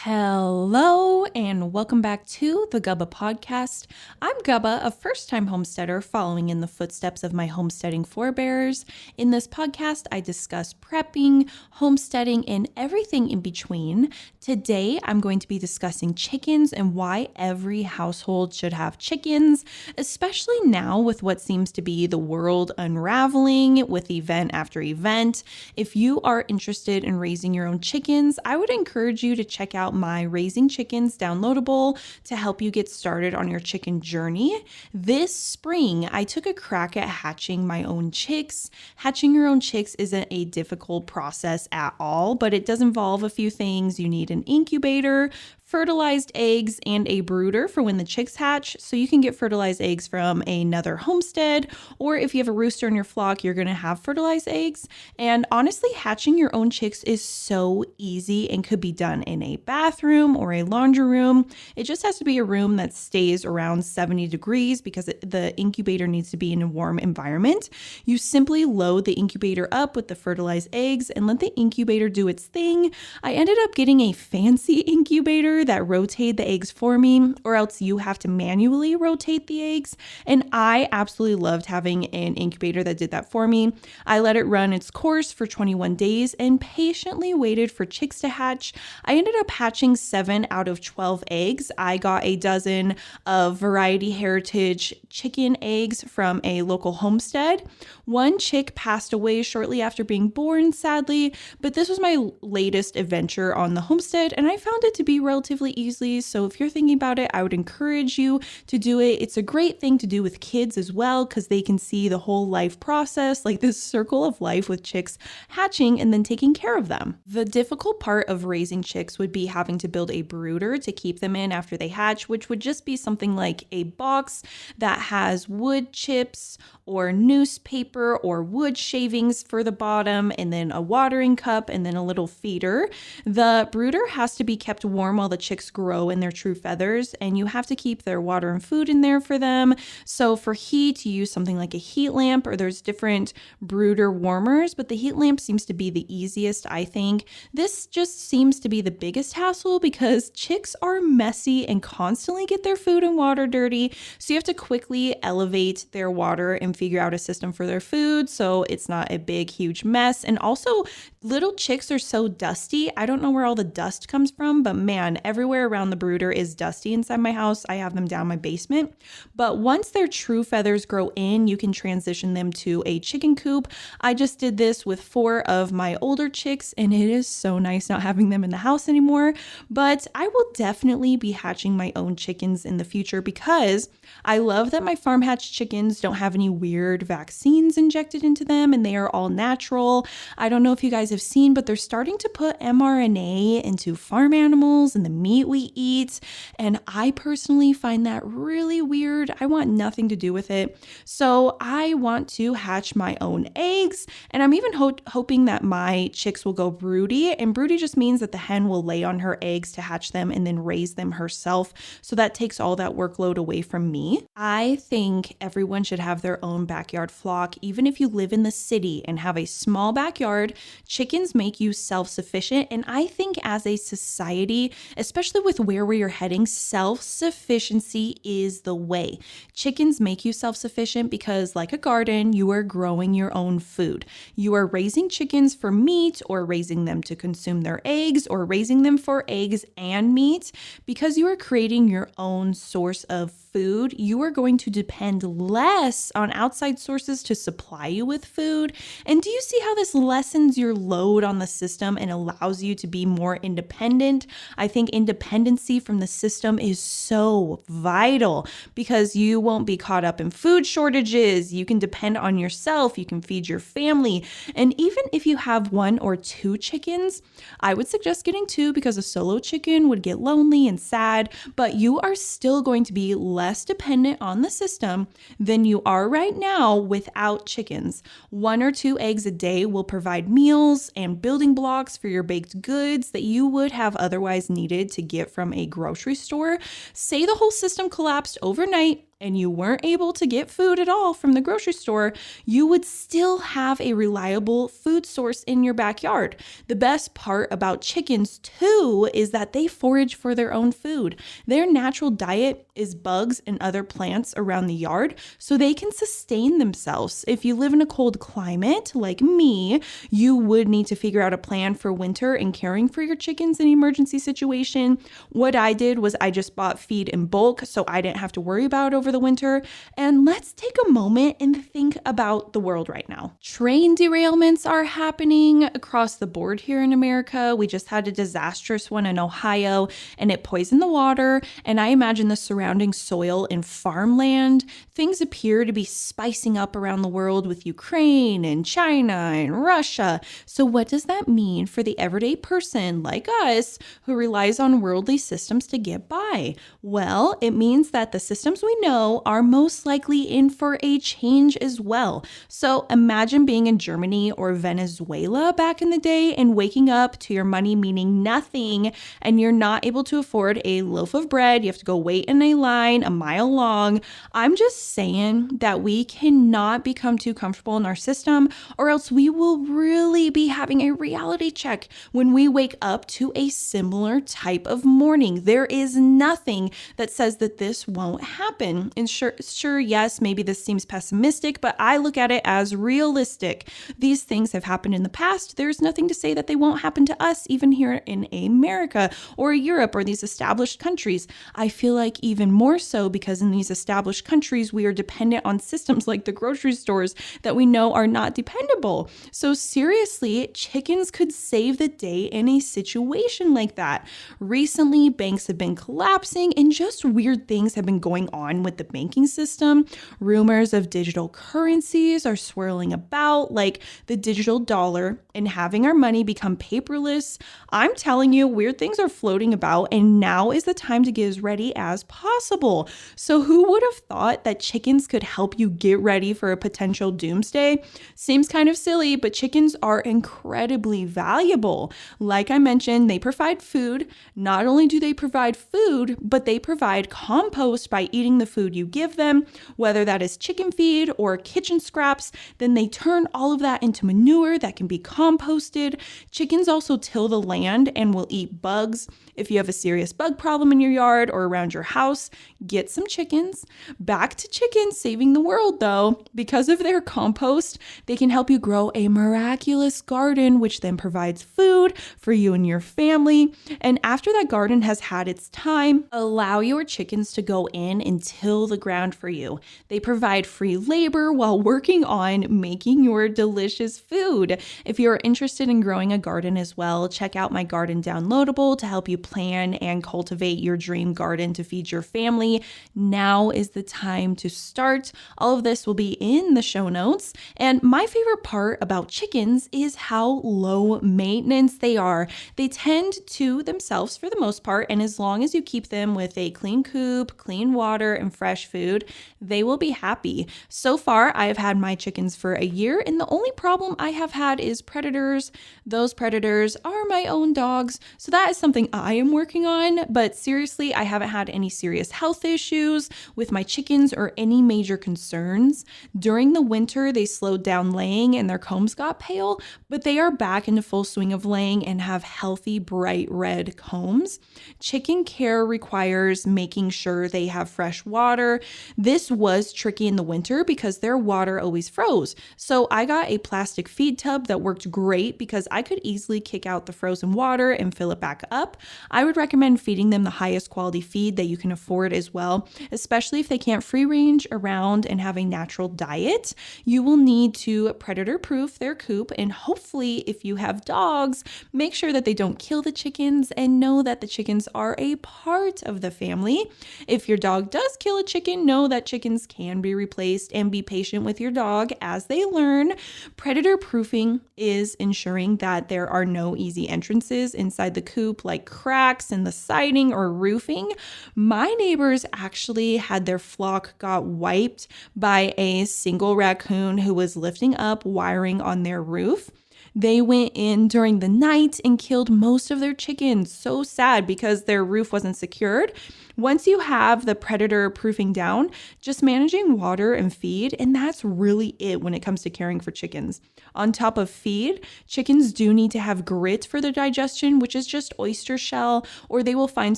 Hello and welcome back to the Gubba podcast. I'm Gubba, a first-time homesteader following in the footsteps of my homesteading forebears. In this podcast, I discuss prepping, homesteading, and everything in between. Today, I'm going to be discussing chickens and why every household should have chickens, especially now with what seems to be the world unraveling with event after event. If you are interested in raising your own chickens, I would encourage you to check out my Raising Chickens downloadable to help you get started on your chicken journey. This spring, I took a crack at hatching my own chicks. Hatching your own chicks isn't a difficult process at all, but it does involve a few things. You need an incubator, fertilized eggs, and a brooder for when the chicks hatch. So you can get fertilized eggs from another homestead, or if you have a rooster in your flock, you're going to have fertilized eggs. And honestly, hatching your own chicks is so easy and could be done in a bathroom or a laundry room. It just has to be a room that stays around 70 degrees because the incubator needs to be in a warm environment. You simply load the incubator up with the fertilized eggs and let the incubator do its thing. I ended up getting a fancy incubator that rotate the eggs for me, or else you have to manually rotate the eggs. And I absolutely loved having an incubator that did that for me. I let it run its course for 21 days and patiently waited for chicks to hatch. I ended up hatching 7 out of 12 eggs. I got a dozen of Variety Heritage chicken eggs from a local homestead. One chick passed away shortly after being born, sadly, but this was my latest adventure on the homestead, and I found it to be relatively easy. So if you're thinking about it, I would encourage you to do it. It's a great thing to do with kids as well, because they can see the whole life process, like this circle of life with chicks hatching and then taking care of them. The difficult part of raising chicks would be having to build a brooder to keep them in after they hatch, which would just be something like a box that has wood chips or newspaper or wood shavings for the bottom, and then a watering cup, and then a little feeder. The brooder has to be kept warm while the chicks grow in their true feathers, and you have to keep their water and food in there for them. So for heat, you use something like a heat lamp, or there's different brooder warmers, but the heat lamp seems to be the easiest, I think. This just seems to be the biggest hassle because chicks are messy and constantly get their food and water dirty. So you have to quickly elevate their water and figure out a system for their food so it's not a big, huge mess. And also, little chicks are so dusty. I don't know where all the dust comes from, but man, everywhere around the brooder is dusty inside my house. I have them down my basement. But once their true feathers grow in, you can transition them to a chicken coop. I just did this with 4 of my older chicks, and it is so nice not having them in the house anymore. But I will definitely be hatching my own chickens in the future because I love that my farm hatched chickens don't have any weird vaccines injected into them, and they are all natural. I don't know if you guys have seen, but they're starting to put mRNA into farm animals and the meat we eat. And I personally find that really weird. I want nothing to do with it. So I want to hatch my own eggs. And I'm even hoping that my chicks will go broody. And broody just means that the hen will lay on her eggs to hatch them and then raise them herself. So that takes all that workload away from me. I think everyone should have their own backyard flock. Even if you live in the city and have a small backyard, chickens make you self-sufficient. And I think as a society, especially with where we are heading, self-sufficiency is the way. Chickens make you self-sufficient because, like a garden, you are growing your own food. You are raising chickens for meat, or raising them to consume their eggs, or raising them for eggs and meat. Because you are creating your own source of food, you are going to depend less on outside sources to supply you with food. And do you see how this lessens your load on the system and allows you to be more independent? I think independency from the system is so vital because you won't be caught up in food shortages. You can depend on yourself. You can feed your family. And even if you have 1 or 2 chickens, I would suggest getting 2 because a solo chicken would get lonely and sad, but you are still going to be less dependent on the system than you are right now without chickens. 1 or 2 eggs a day will provide meals and building blocks for your baked goods that you would have otherwise needed to get from a grocery store. Say the whole system collapsed overnight and you weren't able to get food at all from the grocery store, you would still have a reliable food source in your backyard. The best part about chickens too is that they forage for their own food. Their natural diet is bugs and other plants around the yard, so they can sustain themselves. If you live in a cold climate like me, you would need to figure out a plan for winter and caring for your chickens in an emergency situation. What I did was I just bought feed in bulk so I didn't have to worry about it over the winter. And let's take a moment and think about the world right now. Train derailments are happening across the board here in America. We just had a disastrous one in Ohio and it poisoned the water. And I imagine the surrounding soil and farmland. Things appear to be spicing up around the world with Ukraine and China and Russia. So what does that mean for the everyday person like us who relies on worldly systems to get by? Well, it means that the systems we know are most likely in for a change as well. So imagine being in Germany or Venezuela back in the day and waking up to your money meaning nothing and you're not able to afford a loaf of bread. You have to go wait in a line a mile long. I'm just saying that we cannot become too comfortable in our system or else we will really be having a reality check when we wake up to a similar type of morning. There is nothing that says that this won't happen. And sure, yes, maybe this seems pessimistic, but I look at it as realistic. These things have happened in the past. There's nothing to say that they won't happen to us, even here in America or Europe or these established countries. I feel like even more so because in these established countries, we are dependent on systems like the grocery stores that we know are not dependable. So seriously, chickens could save the day in a situation like that. Recently, banks have been collapsing and just weird things have been going on with the banking system. Rumors of digital currencies are swirling about, like the digital dollar, and having our money become paperless. I'm telling you, weird things are floating about, and now is the time to get as ready as possible. So who would have thought that chickens could help you get ready for a potential doomsday? Seems kind of silly, but chickens are incredibly valuable. Like I mentioned, they provide food. Not only do they provide food, but they provide compost by eating the food you give them, whether that is chicken feed or kitchen scraps. Then they turn all of that into manure that can be composted. Chickens also till the land and will eat bugs. If you have a serious bug problem in your yard or around your house, get some chickens. Back to chickens saving the world though. Because of their compost, they can help you grow a miraculous garden, which then provides food for you and your family. And after that garden has had its time, allow your chickens to go in and till the ground for you. They provide free labor while working on making your delicious food. If you're interested in growing a garden as well, check out my garden downloadable to help you plan and cultivate your dream garden to feed your family. Now is the time to start. All of this will be in the show notes. And my favorite part about chickens is how low maintenance they are. They tend to themselves for the most part, and as long as you keep them with a clean coop, clean water, and fresh food, they will be happy. So far, I have had my chickens for a year, and the only problem I have had is predators. Those predators are my own dogs, so that is something I am working on, but seriously, I haven't had any serious health issues with my chickens or any major concerns. During the winter, they slowed down laying and their combs got pale, but they are back into full swing of laying and have healthy, bright red combs. Chicken care requires making sure they have fresh water. This was tricky in the winter because their water always froze. So I got a plastic feed tub that worked great because I could easily kick out the frozen water and fill it back up. I would recommend feeding them the highest quality feed that you can afford as well, especially if they can't free range around and have a natural diet. You will need to predator proof their coop, and hopefully if you have dogs, make sure that they don't kill the chickens and know that the chickens are a part of the family. If your dog does kill a chicken, know that chickens can be replaced and be patient with your dog as they learn. Predator proofing is ensuring that there are no easy entrances inside the coop like cracks in the siding or roofing. My neighbors actually had their flock got wiped by a single raccoon who was lifting up wiring on their roof. They went in during the night and killed most of their chickens. So sad because their roof wasn't secured. Once you have the predator proofing down, just managing water and feed, and that's really it when it comes to caring for chickens. On top of feed, chickens do need to have grit for their digestion, which is just oyster shell, or they will find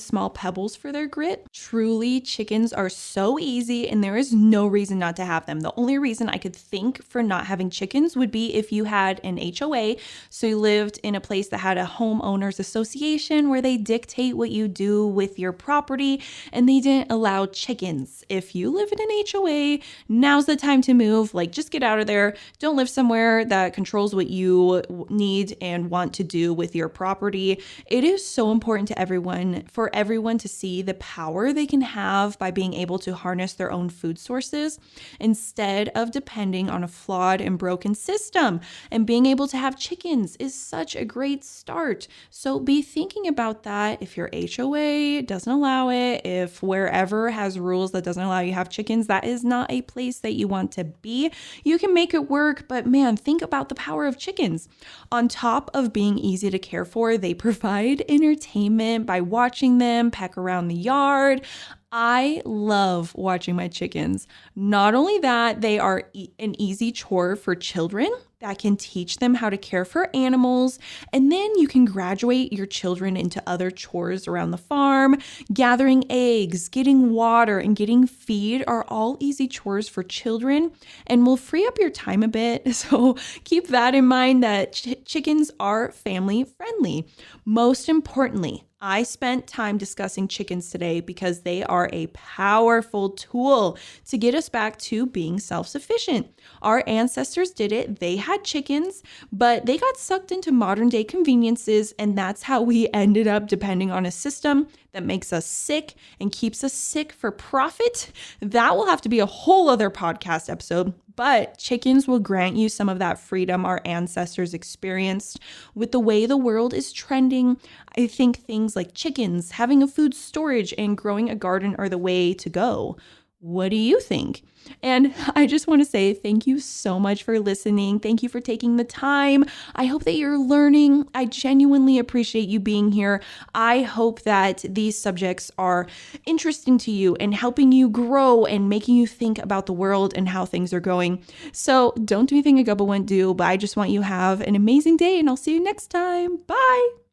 small pebbles for their grit. Truly, chickens are so easy and there is no reason not to have them. The only reason I could think for not having chickens would be if you had an HOA, so you lived in a place that had a homeowners association where they dictate what you do with your property and they didn't allow chickens. If you live in an HOA, now's the time to move. Like, just get out of there. Don't live somewhere that controls what you need and want to do with your property. It is so important to everyone, for everyone to see the power they can have by being able to harness their own food sources instead of depending on a flawed and broken system. And being able to have chickens is such a great start. So be thinking about that. If your HOA doesn't allow it, if wherever has rules that doesn't allow you to have chickens, that is not a place that you want to be. You can make it work, but man, think about the power of chickens. On top of being easy to care for, they provide entertainment by watching them peck around the yard. I love watching my chickens. Not only that, they are an easy chore for children that can teach them how to care for animals. And then you can graduate your children into other chores around the farm. Gathering eggs, getting water, and getting feed are all easy chores for children and will free up your time a bit. So keep that in mind, that chickens are family friendly. Most importantly, I spent time discussing chickens today because they are a powerful tool to get us back to being self-sufficient. Our ancestors did it. They had chickens, but they got sucked into modern day conveniences, and that's how we ended up depending on a system that makes us sick and keeps us sick for profit. That will have to be a whole other podcast episode. But chickens will grant you some of that freedom our ancestors experienced. With the way the world is trending, I think things like chickens, having a food storage, and growing a garden are the way to go. What do you think? And I just want to say thank you so much for listening. Thank you for taking the time. I hope that you're learning. I genuinely appreciate you being here. I hope that these subjects are interesting to you and helping you grow and making you think about the world and how things are going. So don't do anything a Gubba wouldn't do, but I just want you to have an amazing day, and I'll see you next time. Bye.